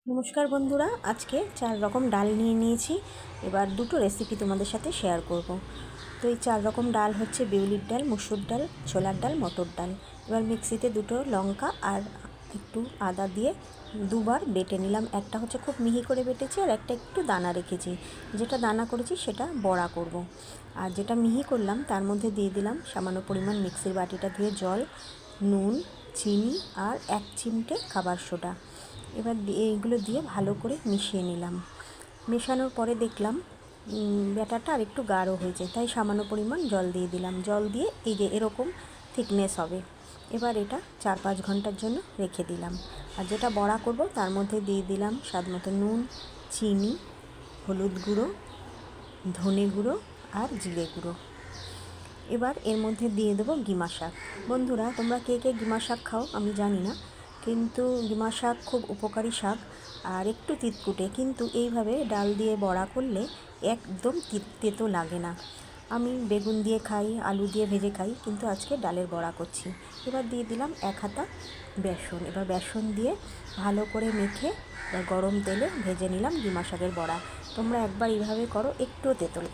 নমস্কার বন্ধুরা, আজকে 4 রকম ডাল নিয়ে নিয়েছি। এবার দুটো রেসিপি তোমাদের সাথে শেয়ার করব। তো এই 4 রকম ডাল হচ্ছে বিউলির ডাল, মুসুর ডাল, ছোলার ডাল, মটর ডাল। এবার মিক্সিতে দুটো লঙ্কা আর একটু আদা দিয়ে দুবার বেটে নিলাম। একটা হচ্ছে খুব মিহি করে বেটেছি আর একটা একটু দানা রেখেছি। যেটা দানা করেছি সেটা বড়া করব। আর যেটা মিহি করলাম তার মধ্যে দিয়ে দিলাম সামান্য পরিমাণ মিক্সির বাটিটা ধুয়ে জল, নুন, চিনি আর 1 চিমটে খাবার সোডা। এবার এইগুলো দিয়ে ভালো করে মিশিয়ে নিলাম। মেশানোর পরে দেখলাম ব্যাটারটা আর একটু গাঢ় হয়েছে, তাই সামান্য পরিমাণ জল দিয়ে দিলাম। জল দিয়ে এই যে এরকম থিকনেস হবে। এবার এটা 4-5 ঘন্টার জন্য রেখে দিলাম। আর যেটা বড়া করব তার মধ্যে দিয়ে দিলাম স্বাদ মতো নুন, চিনি, হলুদ গুঁড়ো, ধনে গুঁড়ো আর জিরে গুঁড়ো। এবার এর মধ্যে দিয়ে দেবো গিমা শাক। বন্ধুরা, তোমরা কে কে গিমা শাক খাও আমি জানি না, কিন্তু গিমা শাক খুব উপকারী শাক আর একটু তিতকুটে, কিন্তু এইভাবে ডাল দিয়ে বড়া করলে একদম তেতো লাগে না। আমি বেগুন দিয়ে খাই, আলু দিয়ে ভেজে খাই, কিন্তু আজকে ডালের বড়া করছি। এবার দিয়ে দিলাম 1 হাতা বেসন। এবার বেসন দিয়ে ভালো করে মেখে গরম তেলে ভেজে নিলাম গিমা শাকের বড়া। তোমরা একবার এইভাবে করো, একটুও তেতো